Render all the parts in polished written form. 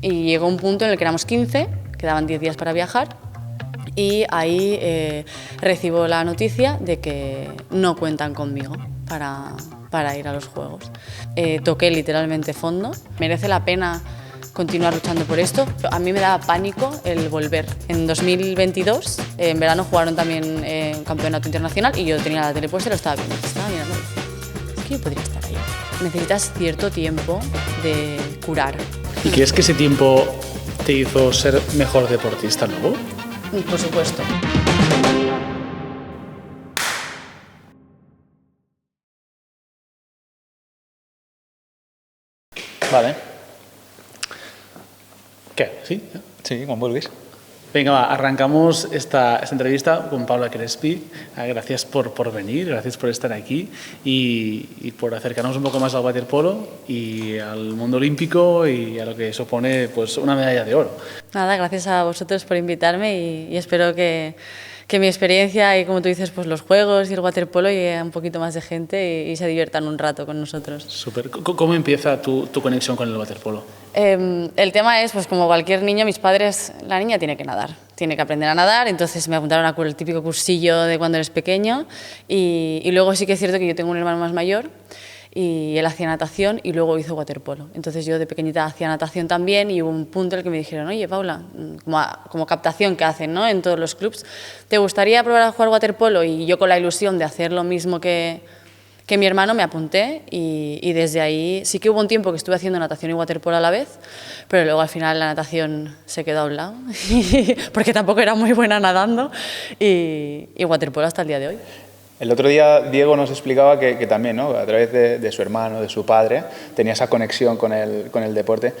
Y llegó un punto en el que éramos 15, quedaban 10 días para viajar, y ahí recibo la noticia de que no cuentan conmigo para ir a los Juegos. Toqué literalmente fondo. ¿Merece la pena continuar luchando por esto? A mí me daba pánico el volver. En 2022, en verano, jugaron también un campeonato internacional y yo tenía la tele puesta y lo estaba viendo. Estaba mirando y decía, es que yo podría estar ahí. Necesitas cierto tiempo de curar. ¿Y crees que ese tiempo te hizo ser mejor deportista luego? Por supuesto. Vale. ¿Qué? ¿Sí? Sí, quan vulguis. Venga, va, arrancamos esta entrevista con Paula Crespi. Gracias por venir, gracias por estar aquí y por acercarnos un poco más al waterpolo y al mundo olímpico y a lo que supone pues, una medalla de oro. Nada, gracias a vosotros por invitarme y espero que mi experiencia y, como tú dices, pues los juegos y el waterpolo llegue a un poquito más de gente y se diviertan un rato con nosotros. Súper. ¿Cómo empieza tu conexión con el waterpolo? El tema es, pues como cualquier niño, mis padres, la niña tiene que nadar, tiene que aprender a nadar, entonces me apuntaron a el típico cursillo de cuando eres pequeño y luego sí que es cierto que yo tengo un hermano más mayor y él hacía natación y luego hizo waterpolo. Entonces yo de pequeñita hacía natación también y hubo un punto en el que me dijeron, oye Paula, como captación que hacen, ¿no?, en todos los clubs, ¿te gustaría probar a jugar waterpolo? Y yo con la ilusión de hacer lo mismo que mi hermano me apunté y desde ahí sí que hubo un tiempo que estuve haciendo natación y waterpolo a la vez, pero luego al final la natación se quedó a un lado porque tampoco era muy buena nadando y waterpolo hasta el día de hoy. El otro día Diego nos explicaba que también, ¿no?, a través de su hermano, de su padre, tenía esa conexión con el deporte.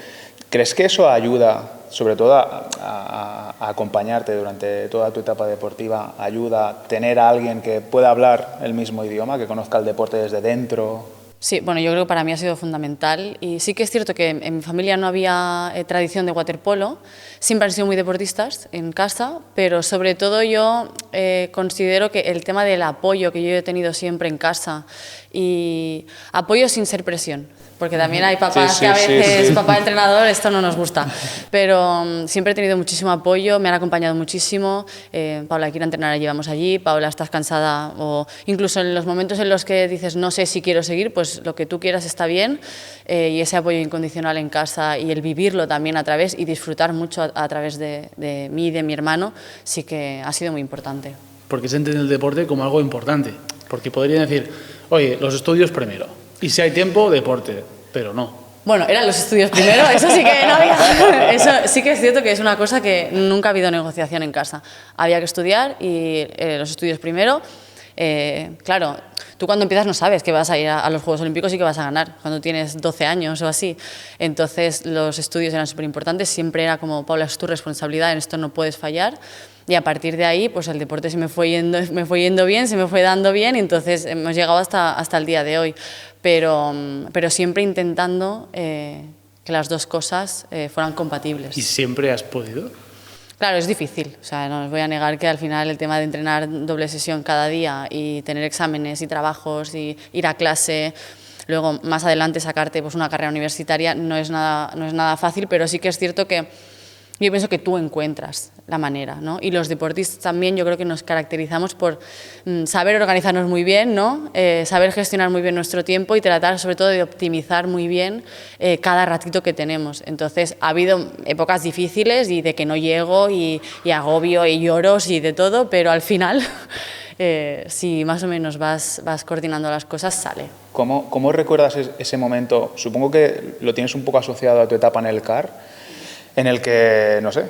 ¿Crees que eso ayuda, sobre todo a acompañarte durante toda tu etapa deportiva, ayuda a tener a alguien que pueda hablar el mismo idioma, que conozca el deporte desde dentro? Sí, bueno, yo creo que para mí ha sido fundamental y sí que es cierto que en mi familia no había tradición de waterpolo, siempre han sido muy deportistas en casa, pero sobre todo yo considero que el tema del apoyo que yo he tenido siempre en casa y apoyo sin ser presión. Porque también hay papás que a veces, papá entrenador, esto no nos gusta. Pero siempre he tenido muchísimo apoyo, me han acompañado muchísimo. Paula, quiero entrenar, allí vamos allí. Paula, ¿estás cansada? O incluso en los momentos en los que dices, no sé si quiero seguir, pues lo que tú quieras está bien. Y ese apoyo incondicional en casa y el vivirlo también a través y disfrutar mucho a través de mí y de mi hermano, sí que ha sido muy importante. Porque se entiende el deporte como algo importante. Porque podrían decir, oye, los estudios primero. Y si hay tiempo, deporte, pero no. Bueno, eran los estudios primero, eso sí que no había. Eso sí que es cierto que es una cosa que nunca ha habido negociación en casa. Había que estudiar y los estudios primero. Claro, tú cuando empiezas no sabes que vas a ir a los Juegos Olímpicos y que vas a ganar, cuando tienes 12 años o así. Entonces los estudios eran súper importantes, siempre era como, Paula, es tu responsabilidad, en esto no puedes fallar. Y a partir de ahí, pues el deporte se me fue yendo bien, se me fue dando bien y entonces hemos llegado hasta el día de hoy. Pero siempre intentando que las dos cosas fueran compatibles. ¿Y siempre has podido? Claro, es difícil. O sea, no os voy a negar que al final el tema de entrenar doble sesión cada día y tener exámenes y trabajos y ir a clase, luego más adelante sacarte pues, una carrera universitaria no es nada fácil, pero sí que es cierto que yo pienso que tú encuentras la manera, ¿no? Y los deportistas también yo creo que nos caracterizamos por saber organizarnos muy bien, ¿no? Saber gestionar muy bien nuestro tiempo y tratar sobre todo de optimizar muy bien cada ratito que tenemos. Entonces ha habido épocas difíciles y de que no llego y agobio y lloros y de todo, pero al final si más o menos vas coordinando las cosas, sale. ¿Cómo recuerdas ese momento? Supongo que lo tienes un poco asociado a tu etapa en el CAR, en el que, no sé,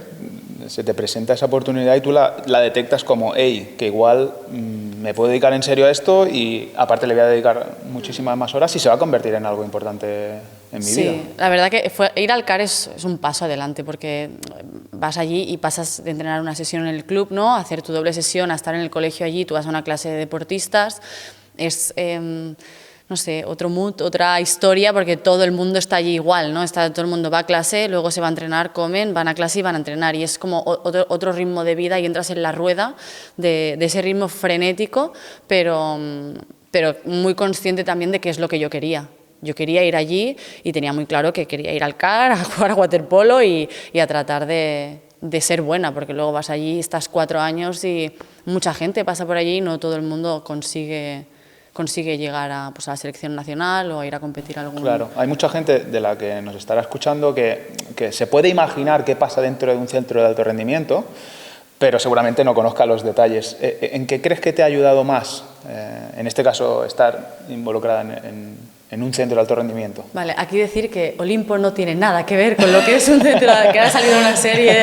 se te presenta esa oportunidad y tú la detectas como, hey, que igual me puedo dedicar en serio a esto y aparte le voy a dedicar muchísimas más horas y se va a convertir en algo importante en mi vida. Sí, la verdad que ir al CAR es un paso adelante porque vas allí y pasas de entrenar una sesión en el club, ¿no?, a hacer tu doble sesión, a estar en el colegio allí, tú vas a una clase de deportistas, es no sé, otro mood, otra historia, porque todo el mundo está allí igual, ¿no? Todo el mundo va a clase, luego se va a entrenar, comen, van a clase y van a entrenar, y es como otro ritmo de vida y entras en la rueda de ese ritmo frenético, pero muy consciente también de qué es lo que yo quería, yo quería ir allí y tenía muy claro que quería ir al CAR, a jugar a waterpolo y a tratar de ser buena, porque luego vas allí, estás 4 años y mucha gente pasa por allí y no todo el mundo consigue llegar a, pues, a la selección nacional o a ir a competir a algún... Claro, hay mucha gente de la que nos estará escuchando que se puede imaginar qué pasa dentro de un centro de alto rendimiento, pero seguramente no conozca los detalles. ¿En qué crees que te ha ayudado más, en este caso, estar involucrada en un centro de alto rendimiento? Vale, aquí decir que Olimpo no tiene nada que ver con lo que es un centro, que ha salido una serie,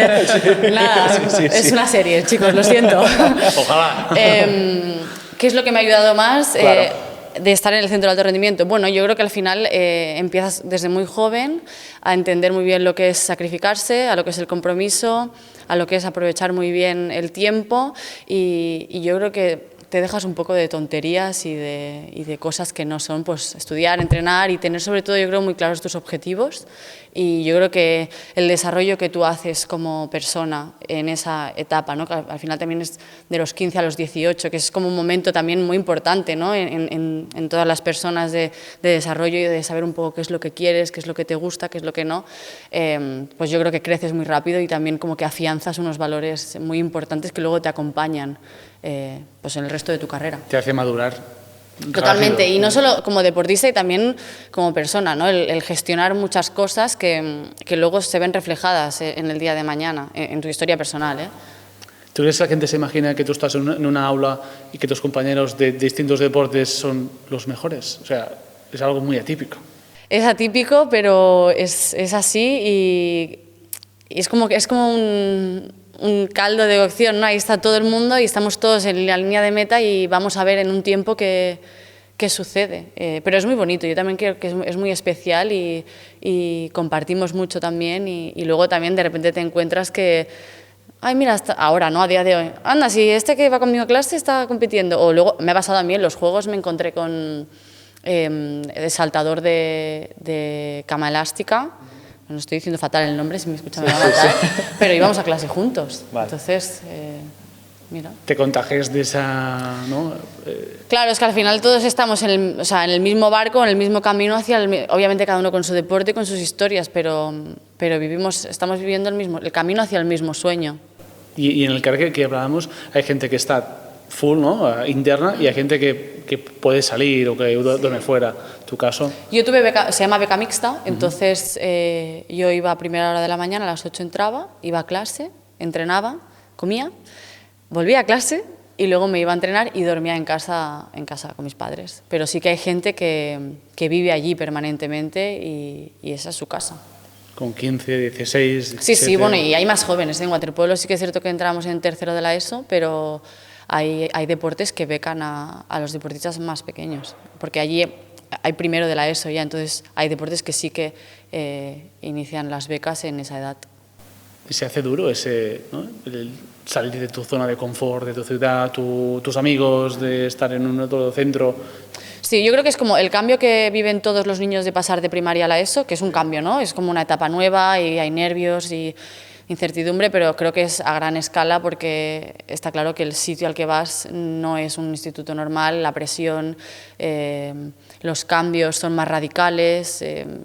nada, es una serie, chicos, lo siento. Ojalá. ¿Qué es lo que me ha ayudado más Claro. de estar en el centro de alto rendimiento? Bueno, yo creo que al final empiezas desde muy joven a entender muy bien lo que es sacrificarse, a lo que es el compromiso, a lo que es aprovechar muy bien el tiempo y yo creo que te dejas un poco de tonterías y de cosas que no son, pues estudiar, entrenar y tener sobre todo, yo creo, muy claros tus objetivos. Y yo creo que el desarrollo que tú haces como persona en esa etapa, ¿no? Que al final también es de los 15 a los 18, que es como un momento también muy importante, ¿no? en todas las personas de desarrollo y de saber un poco qué es lo que quieres, qué es lo que te gusta, qué es lo que no, pues yo creo que creces muy rápido y también como que afianzas unos valores muy importantes que luego te acompañan pues en el resto de tu carrera. Te hace madurar. Totalmente, rápido. y no solo como deportista y también como persona, ¿no? El gestionar muchas cosas que luego se ven reflejadas en el día de mañana, en tu historia personal, ¿eh? ¿Tú crees que la gente se imagina que tú estás en una aula y que tus compañeros de distintos deportes son los mejores? O sea, es algo muy atípico. Es atípico, pero es así y es como un caldo de cocción, ¿no? Ahí está todo el mundo y estamos todos en la línea de meta y vamos a ver en un tiempo qué sucede. Pero es muy bonito, yo también creo que es muy especial y compartimos mucho también y luego también de repente te encuentras que, ay, mira, hasta ahora, ¿no? A día de hoy, anda, si este que va conmigo a clase está compitiendo. O luego me ha pasado a mí en los juegos, me encontré con el saltador de cama elástica. No estoy diciendo fatal el nombre, si me escuchan me va a matar, pero íbamos a clase juntos. Vale. Entonces, mira. Te contagias de esa, ¿no? Claro, es que al final todos estamos en el mismo barco, en el mismo camino obviamente cada uno con su deporte y con sus historias, pero estamos viviendo el camino hacia el mismo sueño. Y en el CAR que hablábamos, hay gente que está full, ¿no? Interna, y hay gente que puede salir o que duerme fuera. ¿Tu caso? Yo tuve beca, se llama beca mixta, entonces yo iba a primera hora de la mañana, a las 8 entraba, iba a clase, entrenaba, comía, volvía a clase y luego me iba a entrenar y dormía en casa con mis padres. Pero sí que hay gente que vive allí permanentemente y esa es su casa. Con 15, 16, 17... Sí, bueno, y hay más jóvenes. En waterpolo sí que es cierto que entramos en tercero de la ESO, pero hay deportes que becan a los deportistas más pequeños, porque allí hay primero de la ESO ya, entonces hay deportes que sí que inician las becas en esa edad. Y se hace duro ese, ¿no? El salir de tu zona de confort, de tu ciudad, tus amigos, de estar en un otro centro. Sí, yo creo que es como el cambio que viven todos los niños de pasar de primaria a la ESO, que es un cambio, ¿no? Es como una etapa nueva y hay nervios y incertidumbre, pero creo que es a gran escala porque está claro que el sitio al que vas no es un instituto normal, la presión, los cambios son más radicales,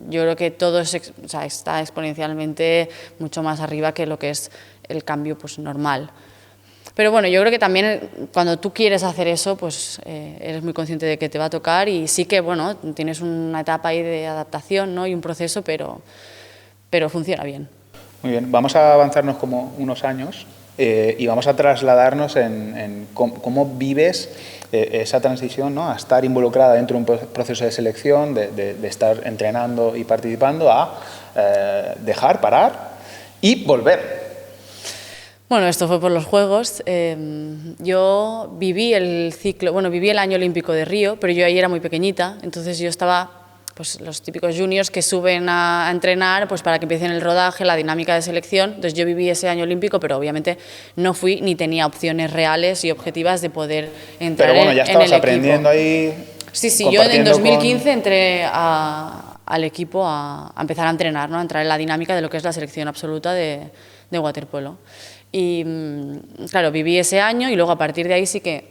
yo creo que todo está exponencialmente mucho más arriba que lo que es el cambio pues, normal. Pero bueno, yo creo que también cuando tú quieres hacer eso, pues eres muy consciente de que te va a tocar y sí que, bueno, tienes una etapa ahí de adaptación, ¿no? Y un proceso, pero funciona bien. Muy bien, vamos a avanzarnos como unos años y vamos a trasladarnos en cómo vives esa transición, ¿no? A estar involucrada dentro de un proceso de selección, de estar entrenando y participando, a dejar, parar y volver. Bueno, esto fue por los Juegos. Yo viví viví el año olímpico de Río, pero yo ahí era muy pequeñita, entonces yo estaba, pues los típicos juniors que suben a entrenar pues para que empiecen el rodaje, la dinámica de selección. Entonces yo viví ese año olímpico, pero obviamente no fui ni tenía opciones reales y objetivas de poder entrar en el equipo. Pero bueno, ya estabas aprendiendo ahí. Sí, yo en 2015 entré al equipo a empezar a entrenar, ¿no? A entrar en la dinámica de lo que es la selección absoluta de waterpolo. Y claro, viví ese año y luego a partir de ahí sí que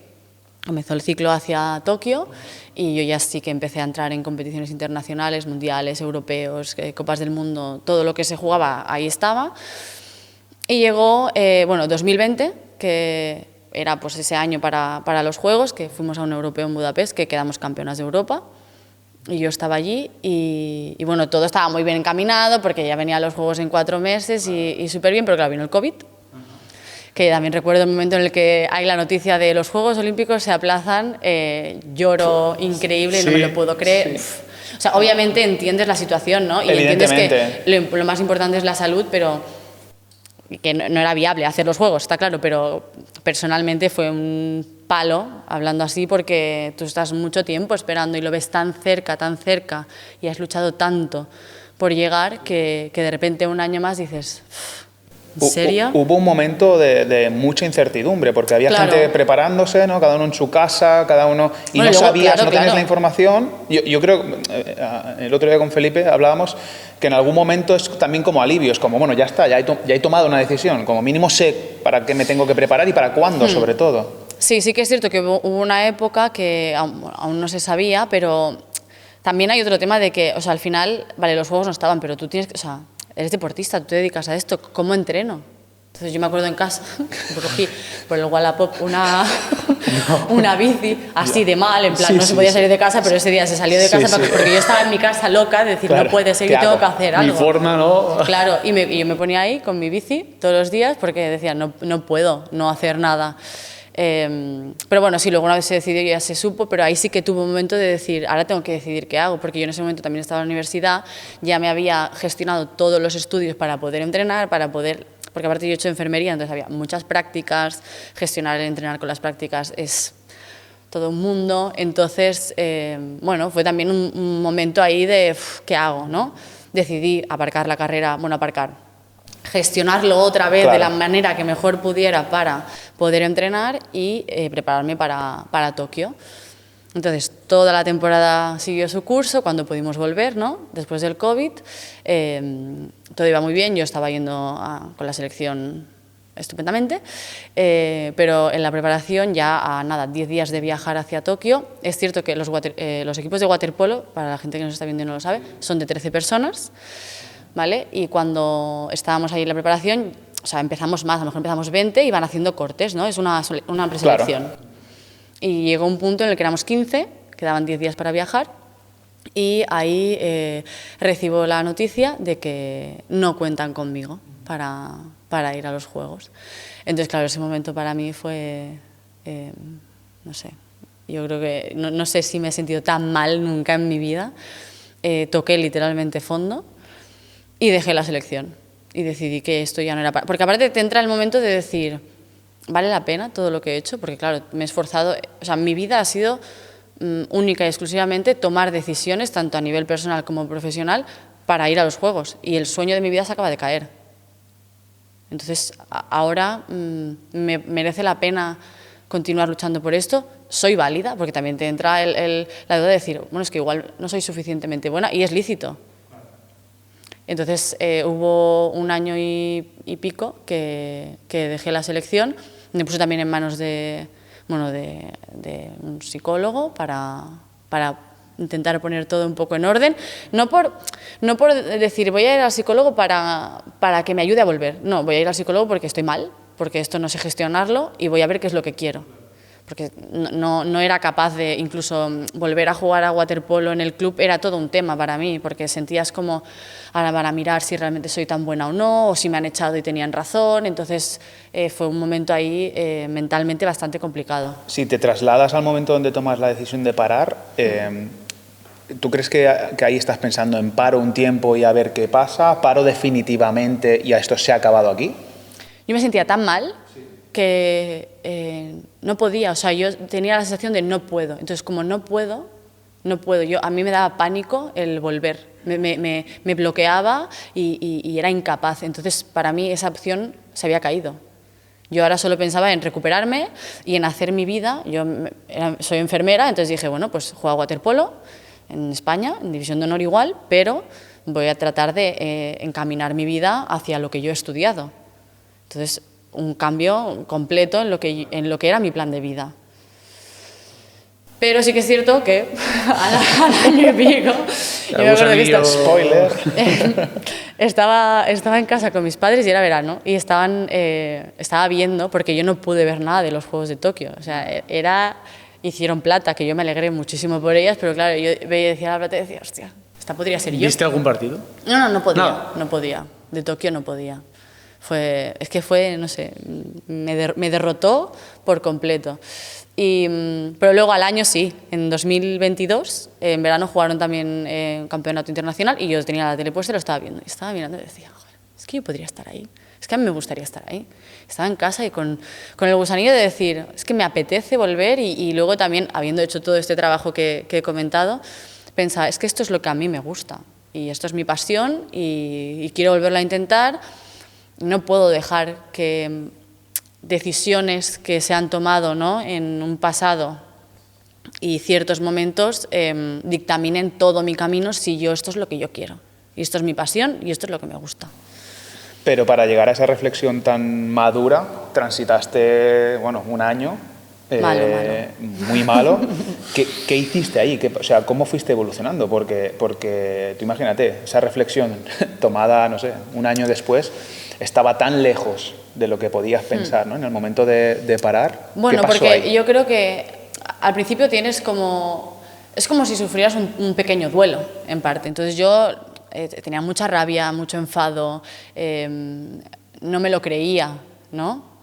comenzó el ciclo hacia Tokio y yo ya sí que empecé a entrar en competiciones internacionales, mundiales, europeos, copas del mundo, todo lo que se jugaba ahí estaba. Y llegó, bueno, 2020, que era pues ese año para los Juegos, que fuimos a un europeo en Budapest, que quedamos campeonas de Europa. Y yo estaba allí y bueno, todo estaba muy bien encaminado porque ya venían los Juegos en 4 meses y súper bien, pero claro, vino el COVID. Que también recuerdo el momento en el que hay la noticia de los Juegos Olímpicos se aplazan, lloro increíble, sí, no me lo puedo creer. Sí. O sea, obviamente entiendes la situación, ¿no? Y entiendes que lo más importante es la salud, pero que no era viable hacer los Juegos, está claro, pero personalmente fue un palo, hablando así, porque tú estás mucho tiempo esperando y lo ves tan cerca y has luchado tanto por llegar que de repente un año más dices, ¿en serio? Hubo un momento de mucha incertidumbre, porque había gente preparándose, ¿no? Cada uno en su casa, cada uno... Y bueno, no luego, sabías, no tenías la información. Yo creo, el otro día con Felipe hablábamos que en algún momento es también como alivio, es como, bueno, ya está, ya he tomado una decisión, como mínimo sé para qué me tengo que preparar y para cuándo, sobre todo. Sí, sí que es cierto que hubo una época que aún no se sabía, pero también hay otro tema de que, o sea, al final, vale, los Juegos no estaban, pero tú tienes que, o sea, eres deportista, tú te dedicas a esto, ¿cómo entreno? Entonces yo me acuerdo en casa, me cogí por el Wallapop una bici, así de mal, en plan, no se podía salir de casa, pero ese día se salió de casa porque yo estaba en mi casa loca, de decir, no puede ser, yo tengo que hacer algo. Mi forma, ¿no? Claro, y yo me ponía ahí con mi bici todos los días porque decía, no puedo no hacer nada. Pero bueno, sí, luego una vez se decidió ya se supo, pero ahí sí que tuve un momento de decir, ahora tengo que decidir qué hago, porque yo en ese momento también estaba en la universidad, ya me había gestionado todos los estudios para poder entrenar, porque aparte yo he hecho enfermería, entonces había muchas prácticas, gestionar el entrenar con las prácticas es todo un mundo, entonces, bueno, fue también un momento ahí de, ¿qué hago?, ¿no? Decidí aparcar la carrera, gestionarlo otra vez de la manera que mejor pudiera para poder entrenar y prepararme para Tokio. Entonces, toda la temporada siguió su curso, cuando pudimos volver, ¿no? Después del COVID, todo iba muy bien, yo estaba yendo con la selección estupendamente, pero en la preparación ya a nada, 10 días de viajar hacia Tokio. Es cierto que los equipos de waterpolo, para la gente que nos está viendo y no lo sabe, son de 13 personas, ¿vale? Y cuando estábamos ahí en la preparación, o sea, empezamos más, a lo mejor empezamos 20 y van haciendo cortes, ¿no? Es una preselección. Claro. Y llegó un punto en el que éramos 15, quedaban 10 días para viajar, y ahí recibo la noticia de que no cuentan conmigo para ir a los Juegos. Entonces, claro, ese momento para mí fue, no sé, yo creo que, no sé si me he sentido tan mal nunca en mi vida. Toqué literalmente fondo y dejé la selección y decidí que esto ya no era para... Porque aparte te entra el momento de decir, ¿vale la pena todo lo que he hecho? Porque claro, me he esforzado, o sea, mi vida ha sido única y exclusivamente tomar decisiones, tanto a nivel personal como profesional, para ir a los Juegos, y el sueño de mi vida se acaba de caer. Entonces, ahora me merece la pena continuar luchando por esto. Soy válida, porque también te entra la duda de decir, bueno, es que igual no soy suficientemente buena, y es lícito. Entonces, hubo un año y pico que dejé la selección, me puse también en manos de un psicólogo para intentar poner todo un poco en orden, no por decir voy a ir al psicólogo para que me ayude a volver, no, voy a ir al psicólogo porque estoy mal, porque esto no sé gestionarlo y voy a ver qué es lo que quiero. Porque no era capaz de incluso volver a jugar a waterpolo en el club, era todo un tema para mí, porque sentías como, ahora van a mirar si realmente soy tan buena o no, o si me han echado y tenían razón, entonces fue un momento ahí mentalmente bastante complicado. Si te trasladas al momento donde tomas la decisión de parar, ¿tú crees que ahí estás pensando en paro un tiempo y a ver qué pasa, paro definitivamente y a esto se ha acabado aquí? Yo me sentía tan mal que no podía, o sea, yo tenía la sensación de no puedo. Entonces, como no puedo, a mí me daba pánico el volver, me bloqueaba y era incapaz. Entonces, para mí esa opción se había caído. Yo ahora solo pensaba en recuperarme y en hacer mi vida. Yo soy enfermera, entonces dije, bueno, pues juego a waterpolo en España, en División de Honor igual, pero voy a tratar de encaminar mi vida hacia lo que yo he estudiado. Entonces, un cambio completo en lo que era mi plan de vida. Pero sí que es cierto que al año y pico, yo me acuerdo que spoiler. estaba en casa con mis padres y era verano y estaba viendo, porque yo no pude ver nada de los Juegos de Tokio. O sea, hicieron plata, que yo me alegré muchísimo por ellas, pero claro, yo veía, decía la plata y decía, hostia, esta podría ser yo. ¿Viste algún partido? No podía, Nada. no podía. De Tokio no podía. No sé, me derrotó por completo. Pero luego al año sí, en 2022, en verano jugaron también un campeonato internacional y yo tenía la tele puesta y lo estaba viendo. Y estaba mirando y decía, joder, es que yo podría estar ahí. Es que a mí me gustaría estar ahí. Estaba en casa y con el gusanillo de decir, es que me apetece volver y luego también, habiendo hecho todo este trabajo que he comentado, pensaba, es que esto es lo que a mí me gusta y esto es mi pasión y quiero volverlo a intentar. No puedo dejar que decisiones que se han tomado, ¿no?, en un pasado y ciertos momentos dictaminen todo mi camino si esto es lo que yo quiero. Y esto es mi pasión y esto es lo que me gusta. Pero para llegar a esa reflexión tan madura, transitaste, bueno, un año Malo. muy malo. ¿Qué hiciste ahí? O sea, ¿cómo fuiste evolucionando? Porque tú imagínate, esa reflexión tomada, no sé, un año después, estaba tan lejos de lo que podías pensar, ¿no? En el momento de parar. Bueno, ¿qué pasó porque ahí? yo creo que al principio tienes como... Es como si sufrieras un pequeño duelo, en parte. Entonces yo tenía mucha rabia, mucho enfado, no me lo creía, ¿no?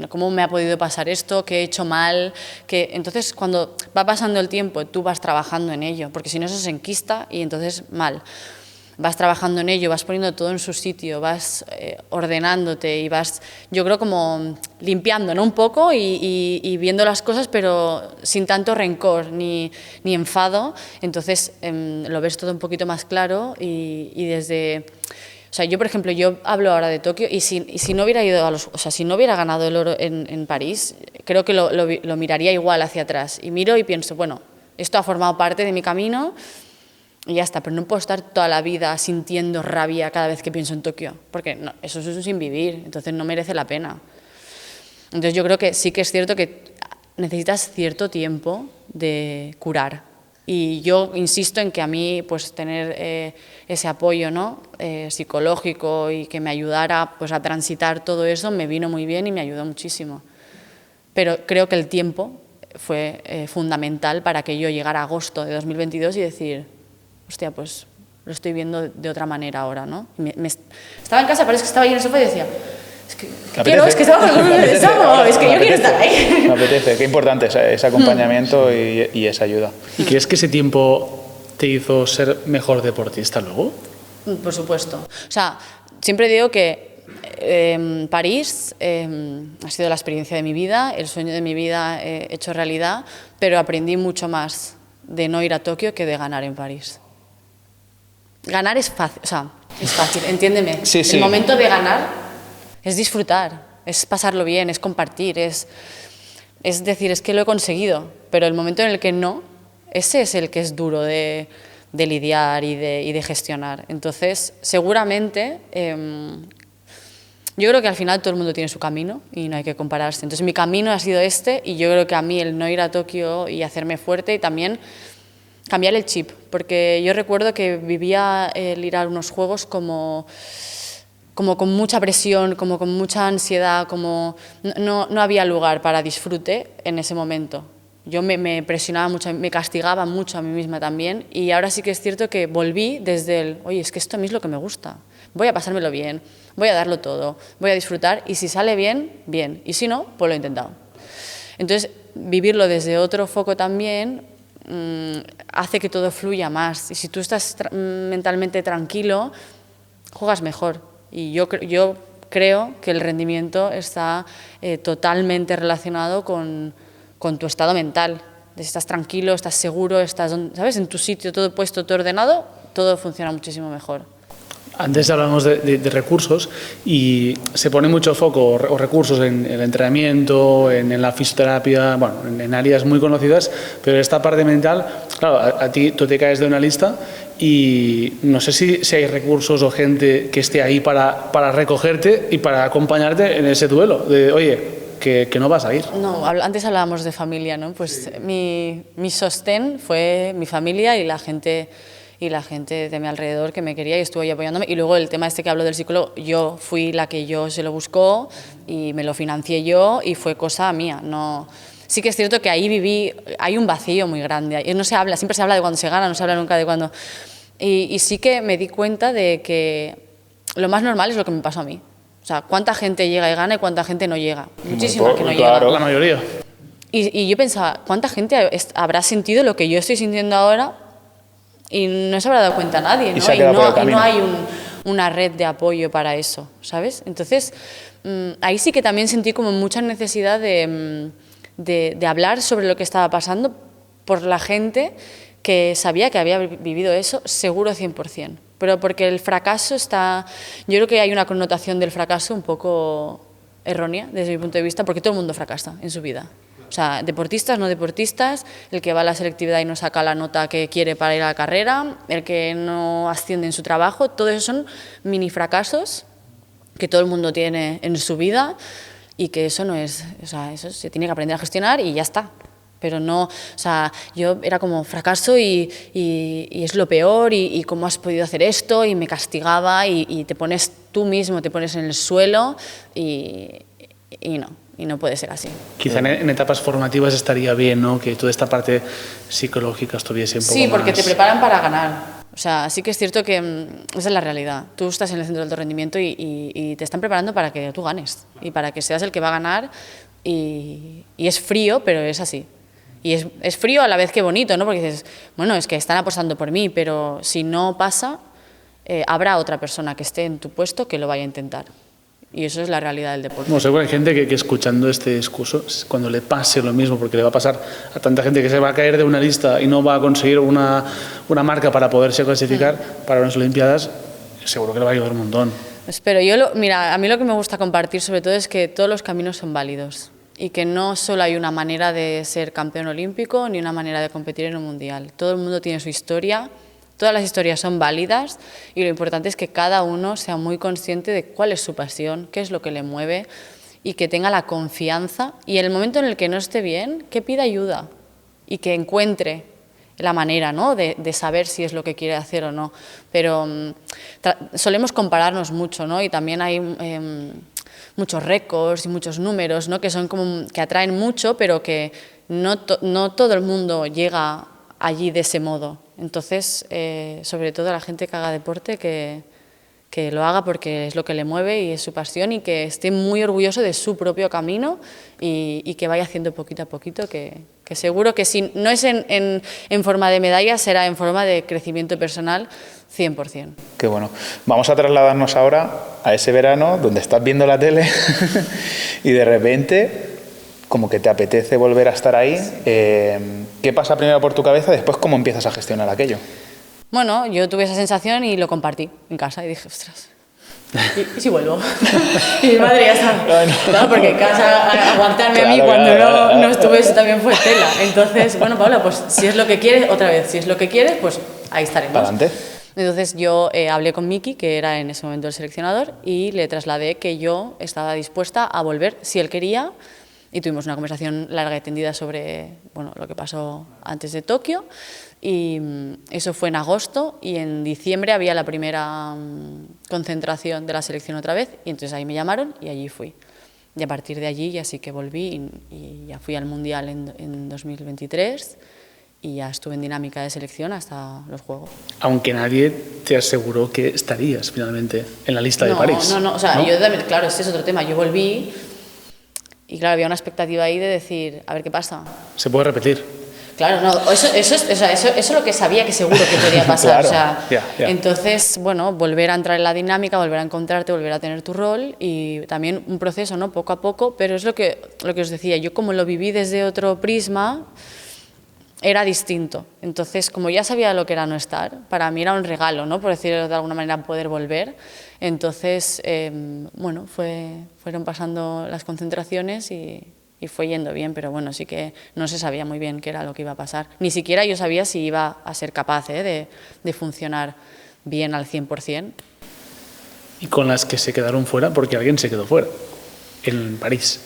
¿Cómo me ha podido pasar esto? ¿Qué he hecho mal? Entonces, cuando va pasando el tiempo, tú vas trabajando en ello, porque si no eso se enquista y entonces mal. Vas trabajando en ello, vas poniendo todo en su sitio, vas ordenándote y vas, yo creo, como limpiando, ¿no?, un poco y viendo las cosas, pero sin tanto rencor ni enfado. Entonces lo ves todo un poquito más claro y desde... O sea, yo, por ejemplo, yo hablo ahora de Tokio y si no hubiera ido si no hubiera ganado el oro en París, creo que lo miraría igual hacia atrás. Y miro y pienso, bueno, esto ha formado parte de mi camino y ya está, pero no puedo estar toda la vida sintiendo rabia cada vez que pienso en Tokio, porque no, eso es un sin vivir, entonces no merece la pena. Entonces yo creo que sí que es cierto que necesitas cierto tiempo de curar. Y yo insisto en que a mí, pues, tener ese apoyo, ¿no?, psicológico y que me ayudara, pues, a transitar todo eso me vino muy bien y me ayudó muchísimo. Pero creo que el tiempo fue fundamental para que yo llegara a agosto de 2022 y decir, hostia, pues lo estoy viendo de otra manera ahora, ¿no? Estaba en casa, parece que estaba ahí en el sofá y decía, es que quiero, es que estamos es que yo quiero estar ahí. Me apetece, qué importante ese acompañamiento y esa ayuda. ¿Y crees que ese tiempo te hizo ser mejor deportista luego? Por supuesto. O sea, siempre digo que París ha sido la experiencia de mi vida, el sueño de mi vida hecho realidad, pero aprendí mucho más de no ir a Tokio que de ganar en París. Ganar es fácil, o sea, es fácil, entiéndeme. Sí, sí. El momento de ganar es disfrutar, es pasarlo bien, es compartir, es decir, es que lo he conseguido, pero el momento en el que no, ese es el que es duro de lidiar y de gestionar. Entonces, seguramente, yo creo que al final todo el mundo tiene su camino y no hay que compararse. Entonces, mi camino ha sido este y yo creo que a mí el no ir a Tokio y hacerme fuerte y también cambiar el chip, porque yo recuerdo que vivía el ir a unos juegos como con mucha presión, como con mucha ansiedad, como no había lugar para disfrute en ese momento. Yo me presionaba mucho, me castigaba mucho a mí misma también y ahora sí que es cierto que volví desde oye, es que esto a mí es lo que me gusta, voy a pasármelo bien, voy a darlo todo, voy a disfrutar y si sale bien, bien, y si no, pues lo he intentado. Entonces, vivirlo desde otro foco también hace que todo fluya más y si tú estás mentalmente tranquilo, juegas mejor y yo creo que el rendimiento está totalmente relacionado con tu estado mental. Si estás tranquilo, estás seguro, estás, ¿sabes?, en tu sitio, todo puesto, todo ordenado, todo funciona muchísimo mejor. Antes hablamos de recursos y se pone mucho foco o recursos en el entrenamiento, en la fisioterapia, bueno, en áreas muy conocidas, pero esta parte mental, claro, a ti tú te caes de una lista y no sé si hay recursos o gente que esté ahí para recogerte y para acompañarte en ese duelo, de oye, que no vas a ir. No, antes hablábamos de familia, ¿no? Pues mi sostén fue mi familia y la gente de mi alrededor que me quería y estuvo ahí apoyándome. Y luego el tema este que hablo del psicólogo, yo fui la que yo se lo buscó y me lo financié yo y fue cosa mía. No, sí que es cierto que ahí viví, hay un vacío muy grande. Y no se habla, siempre se habla de cuando se gana, no se habla nunca de cuando... Y sí que me di cuenta de que lo más normal es lo que me pasó a mí. O sea, cuánta gente llega y gana y cuánta gente no llega. Muchísima que no llega. La mayoría. Y yo pensaba, ¿cuánta gente habrá sentido lo que yo estoy sintiendo ahora? Y no se habrá dado cuenta nadie, ¿no? Y no hay una red de apoyo para eso, ¿sabes? Entonces, ahí sí que también sentí como mucha necesidad de hablar sobre lo que estaba pasando por la gente que sabía que había vivido eso, seguro 100%. Pero porque el fracaso está... Yo creo que hay una connotación del fracaso un poco errónea, desde mi punto de vista, porque todo el mundo fracasa en su vida. O sea, deportistas, no deportistas, el que va a la selectividad y no saca la nota que quiere para ir a la carrera, el que no asciende en su trabajo, todo eso son mini fracasos que todo el mundo tiene en su vida y que eso no es... O sea, eso se tiene que aprender a gestionar y ya está. Pero no, o sea, yo era como fracaso y es lo peor y cómo has podido hacer esto y me castigaba y te pones tú mismo, te pones en el suelo y no puede ser así. Quizá en etapas formativas estaría bien, ¿no? Que toda esta parte psicológica estuviese un poco más... Sí, porque te preparan para ganar. O sea, sí que es cierto que esa es la realidad. Tú estás en el centro de alto rendimiento y te están preparando para que tú ganes y para que seas el que va a ganar y es frío, pero es así. Y es frío a la vez que bonito, ¿no? Porque dices, bueno, es que están apostando por mí, pero si no pasa, habrá otra persona que esté en tu puesto que lo vaya a intentar. Y eso es la realidad del deporte. Bueno, seguro hay gente que escuchando este discurso, cuando le pase lo mismo, porque le va a pasar a tanta gente que se va a caer de una lista y no va a conseguir una marca para poderse clasificar para unas Olimpiadas, seguro que le va a ayudar un montón. Espero. Mira, a mí lo que me gusta compartir sobre todo es que todos los caminos son válidos y que no solo hay una manera de ser campeón olímpico ni una manera de competir en un mundial. Todo el mundo tiene su historia, todas las historias son válidas y lo importante es que cada uno sea muy consciente de cuál es su pasión, qué es lo que le mueve y que tenga la confianza y en el momento en el que no esté bien, que pida ayuda y que encuentre la manera, ¿no? de saber si es lo que quiere hacer o no. Pero solemos compararnos mucho, ¿no? Y también hay... muchos récords y muchos números, ¿no? Que son como que atraen mucho, pero que no todo el mundo llega allí de ese modo. Entonces, sobre todo a la gente que haga deporte, que lo haga porque es lo que le mueve y es su pasión y que esté muy orgulloso de su propio camino y que vaya haciendo poquito a poquito, que seguro que si no es en forma de medalla, será en forma de crecimiento personal 100%. Qué bueno. Vamos a trasladarnos ahora a ese verano donde estás viendo la tele y de repente como que te apetece volver a estar ahí. ¿Qué pasa primero por tu cabeza? Después, ¿cómo empiezas a gestionar aquello? Bueno, yo tuve esa sensación y lo compartí en casa y dije, ostras, ¿y si vuelvo? Y mi madre ya está. Claro, porque en casa aguantarme a mí cuando no estuve, eso también fue tela. Entonces, bueno, Paula, pues si es lo que quieres, otra vez, si es lo que quieres, pues ahí estaremos. Adelante. Entonces yo hablé con Miki, que era en ese momento el seleccionador, y le trasladé que yo estaba dispuesta a volver si él quería, y tuvimos una conversación larga y tendida sobre lo que pasó antes de Tokio, y eso fue en agosto, y en diciembre había la primera concentración de la selección otra vez, y entonces ahí me llamaron y allí fui. Y a partir de allí ya sí que volví y ya fui al Mundial en 2023, y ya estuve en dinámica de selección hasta los Juegos. Aunque nadie te aseguró que estarías finalmente en la lista de París. No, o sea, ¿no? Yo también, claro, este es otro tema. Yo volví y claro, había una expectativa ahí de decir, a ver qué pasa. Se puede repetir. Claro, no, eso es lo que sabía que seguro que podía pasar. Claro. O sea, Yeah. Entonces, bueno, volver a entrar en la dinámica, volver a encontrarte, volver a tener tu rol y también un proceso, ¿no? Poco a poco, pero es lo que os decía, yo como lo viví desde otro prisma, era distinto. Entonces, como ya sabía lo que era no estar, para mí era un regalo, ¿no? Por decirlo de alguna manera, poder volver. Entonces, fueron pasando las concentraciones y fue yendo bien, pero bueno, sí que no se sabía muy bien qué era lo que iba a pasar. Ni siquiera yo sabía si iba a ser capaz de funcionar bien al 100%. Y con las que se quedaron fuera, porque alguien se quedó fuera, en París.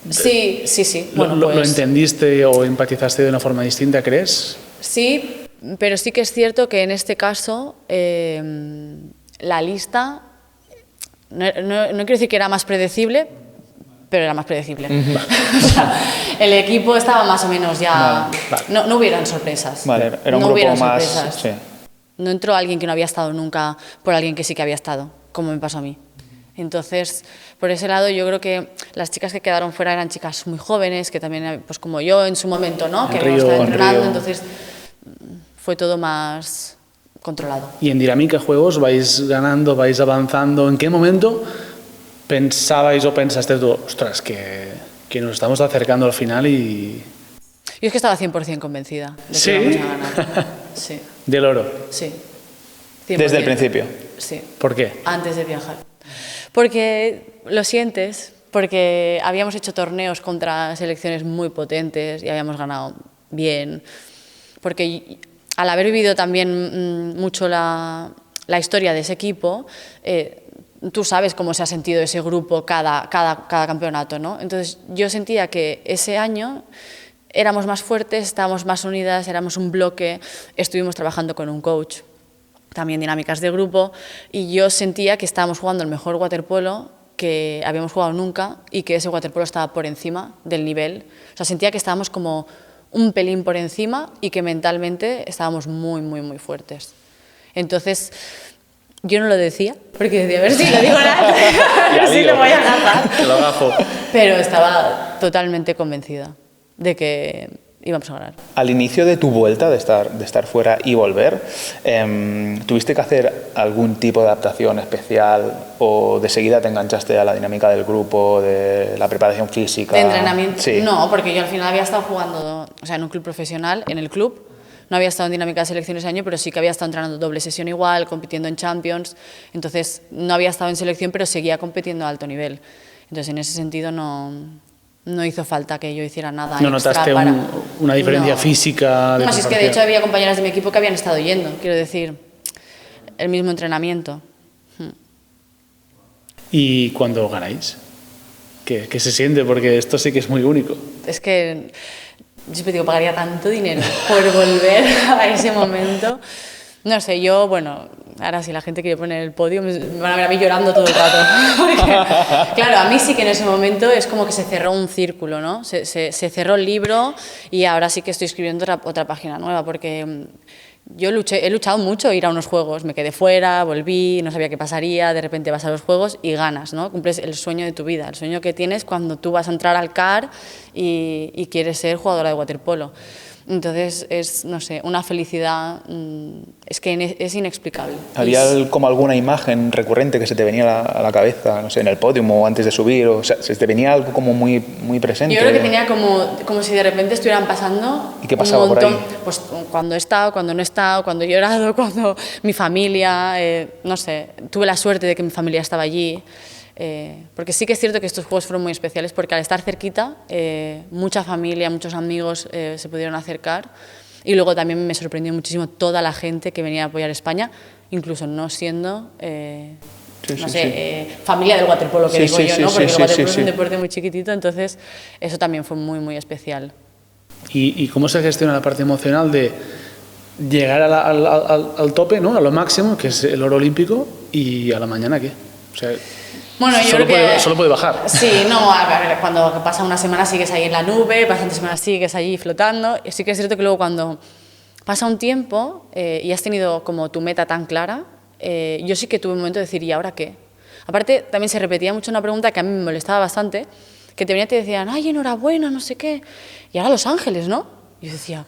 Sí, sí, sí. Bueno, ¿Lo entendiste o empatizaste de una forma distinta, crees? Sí, pero sí que es cierto que en este caso la lista, no quiero decir que era más predecible, pero era más predecible. O sea, el equipo estaba más o menos ya... Vale. No hubieran sorpresas. Vale, era un no grupo hubieran más... sorpresas. Sí. No entró alguien que no había estado nunca por alguien que sí que había estado, como me pasó a mí. Entonces, por ese lado, yo creo que las chicas que quedaron fuera eran chicas muy jóvenes, que también, pues como yo en su momento, ¿no? Que habíamos estado entrenando, entonces fue todo más controlado. Y en dinámica juegos vais ganando, vais avanzando. ¿En qué momento pensabais o pensaste tú, ostras, que nos estamos acercando al final y... Yo es que estaba 100% convencida de que ¿Sí? íbamos a ganar. Sí, Del oro? sí. 100%. Desde el principio. Sí. ¿Por qué? Antes de viajar. Porque lo sientes, porque habíamos hecho torneos contra selecciones muy potentes y habíamos ganado bien. Porque al haber vivido también mucho la historia de ese equipo, tú sabes cómo se ha sentido ese grupo cada campeonato, ¿no? Entonces yo sentía que ese año éramos más fuertes, estábamos más unidas, éramos un bloque, estuvimos trabajando con un coach, también dinámicas de grupo, y yo sentía que estábamos jugando el mejor waterpolo que habíamos jugado nunca y que ese waterpolo estaba por encima del nivel. O sea, sentía que estábamos como un pelín por encima y que mentalmente estábamos muy, muy, muy fuertes. Entonces, yo no lo decía, porque decía, a ver si lo digo nada, a ver si lo voy a agafar. Te lo agafo. Pero estaba totalmente convencida de que íbamos a ganar. Al inicio de tu vuelta, de estar fuera y volver, ¿tuviste que hacer algún tipo de adaptación especial o de seguida te enganchaste a la dinámica del grupo, de la preparación física? ¿De entrenamiento? Sí. No, porque yo al final había estado jugando, o sea, en un club profesional, en el club. No había estado en dinámica de selección ese año, pero sí que había estado entrenando doble sesión igual, compitiendo en Champions. Entonces, no había estado en selección, pero seguía compitiendo a alto nivel. Entonces, en ese sentido, no hizo falta que yo hiciera nada. ¿No notaste una diferencia física? No, si es que de hecho había compañeras de mi equipo que habían estado yendo, quiero decir, el mismo entrenamiento. ¿Y cuando ganáis? ¿Qué se siente? Porque esto sí que es muy único. Es que yo siempre digo, pagaría tanto dinero por volver a ese momento. No sé, yo, bueno, ahora si la gente quiere poner el podio, me van a ver a mí llorando todo el rato. Porque, claro, a mí sí que en ese momento es como que se cerró un círculo, ¿no? Se cerró el libro y ahora sí que estoy escribiendo otra página nueva, porque yo he luchado mucho ir a unos juegos, me quedé fuera, volví, no sabía qué pasaría, de repente vas a los juegos y ganas, ¿no? Cumples el sueño de tu vida, el sueño que tienes cuando tú vas a entrar al CAR y quieres ser jugadora de waterpolo. Entonces es, no sé, una felicidad, es que es inexplicable. ¿Había como alguna imagen recurrente que se te venía a la cabeza, no sé, en el podium o antes de subir? O sea, ¿se te venía algo como muy, muy presente? Yo creo que tenía como si de repente estuvieran pasando. ¿Y qué pasaba un montón, por ahí? Pues cuando he estado, cuando no he estado, cuando he llorado, cuando mi familia, no sé, tuve la suerte de que mi familia estaba allí. Porque sí que es cierto que estos juegos fueron muy especiales porque al estar cerquita, mucha familia, muchos amigos se pudieron acercar y luego también me sorprendió muchísimo toda la gente que venía a apoyar a España, incluso no siendo familia del waterpolo, que digo yo, ¿no? Porque el waterpolo es un deporte muy chiquitito, entonces eso también fue muy, muy especial. ¿Y cómo se gestiona la parte emocional de llegar al tope, ¿no? A lo máximo, que es el oro olímpico, y a la mañana qué? O sea, bueno, yo creo que solo puede bajar. Sí, no, a ver, cuando pasa una semana sigues ahí en la nube, bastantes semanas sigues allí flotando. Y sí que es cierto que luego cuando pasa un tiempo y has tenido como tu meta tan clara, yo sí que tuve un momento de decir, ¿y ahora qué? Aparte, también se repetía mucho una pregunta que a mí me molestaba bastante, que te venían y te decían, ay, enhorabuena, no sé qué, y ahora Los Ángeles, ¿no? Y yo decía,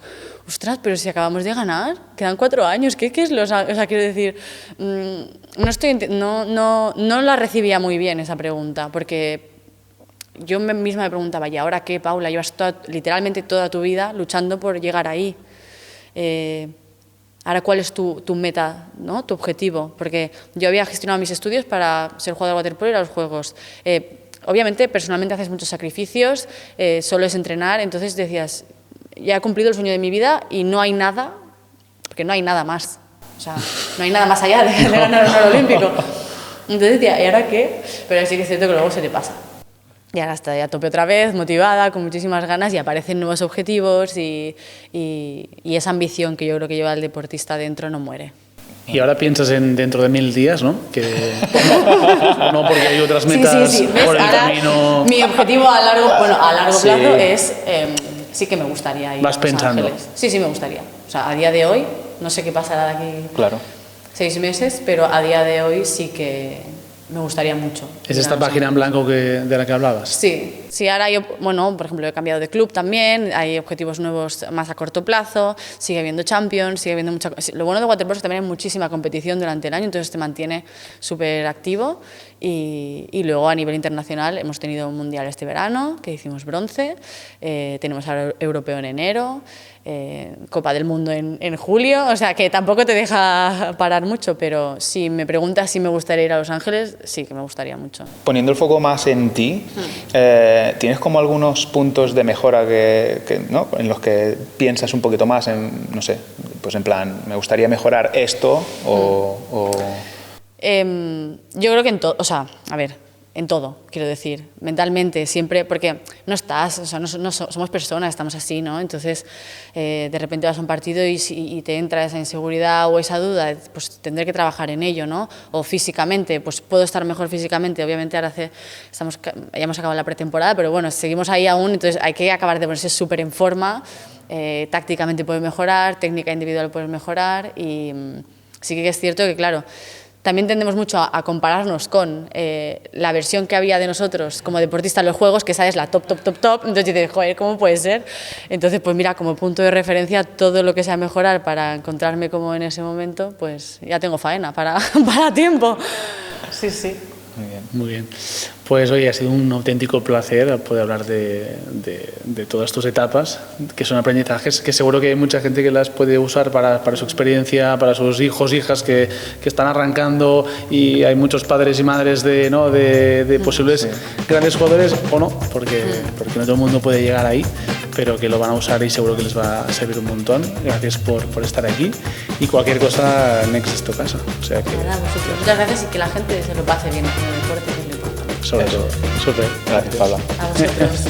ostras, pero si acabamos de ganar, quedan 4 años, ¿qué es Los Ángeles? O sea, quiero decir, no la recibía muy bien esa pregunta, porque yo misma me preguntaba, ¿y ahora qué, Paula? Llevas literalmente toda tu vida luchando por llegar ahí. Ahora, ¿cuál es tu meta, ¿no? Tu objetivo? Porque yo había gestionado mis estudios para ser jugador de waterpolo y ir a los Juegos. Obviamente, personalmente haces muchos sacrificios, solo es entrenar, entonces decías, ya he cumplido el sueño de mi vida y no hay nada, porque no hay nada más. O sea, no hay nada más allá de ganar un oro olímpico. Entonces decía, ¿y ahora qué? Pero sí que es cierto que luego se te pasa. Y ahora estoy a tope otra vez, motivada, con muchísimas ganas y aparecen nuevos objetivos y esa ambición que yo creo que lleva el deportista dentro no muere. Y ahora piensas en dentro de 1000 días, ¿no? Que, no, porque hay otras metas Sí. ¿Ves? por el ahora, camino. mi objetivo a largo plazo es, sí que me gustaría ir Vas a Los pensando. Ángeles. Sí, me gustaría. O sea, a día de hoy, no sé qué pasará de aquí Claro. 6 meses, pero a día de hoy sí que me gustaría mucho. ¿Es esta página en blanco de la que hablabas? Sí, ahora yo, bueno, por ejemplo, he cambiado de club también, hay objetivos nuevos más a corto plazo, sigue habiendo Champions, sigue habiendo mucha... Lo bueno de waterpolo es que también hay muchísima competición durante el año, entonces te mantiene súper activo y luego a nivel internacional hemos tenido un mundial este verano, que hicimos bronce, tenemos ahora europeo en enero, Copa del Mundo en julio, o sea que tampoco te deja parar mucho, pero si me preguntas si me gustaría ir a Los Ángeles, sí que me gustaría mucho. Poniendo el foco más en ti, ¿tienes como algunos puntos de mejora ¿no? en los que piensas un poquito más en, no sé, pues en plan, me gustaría mejorar esto o... Yo creo que en todo, o sea, a ver, en todo, quiero decir, mentalmente, siempre, porque no estás, o sea, no somos personas, estamos así, ¿no? Entonces, de repente vas a un partido y te entra esa inseguridad o esa duda, pues tendré que trabajar en ello, ¿no? O físicamente, pues puedo estar mejor físicamente, obviamente ahora ya hemos acabado la pretemporada, pero bueno, seguimos ahí aún, entonces hay que acabar de ponerse súper en forma, tácticamente puedes mejorar, técnica individual puedes mejorar y sí que es cierto que, claro, también tendemos mucho a compararnos con la versión que había de nosotros como deportistas en los juegos, que esa es la top, entonces dices, joder, ¿cómo puede ser? Entonces, pues mira, como punto de referencia, todo lo que sea mejorar para encontrarme como en ese momento, pues ya tengo faena para tiempo. Sí. Muy bien. Muy bien. Pues oye, ha sido un auténtico placer poder hablar de todas tus etapas, que son aprendizajes que seguro que hay mucha gente que las puede usar para su experiencia, para sus hijos, hijas que están arrancando, y hay muchos padres y madres de posibles grandes jugadores, o no, porque no todo el mundo puede llegar ahí, pero que lo van a usar y seguro que les va a servir un montón. Gracias por estar aquí y cualquier cosa, Next es tu casa. O sea que, muchas gracias y que la gente se lo pase bien haciendo deporte, que es lo importante. sobre todo. Súper. Gracias, Paula. A vosotros.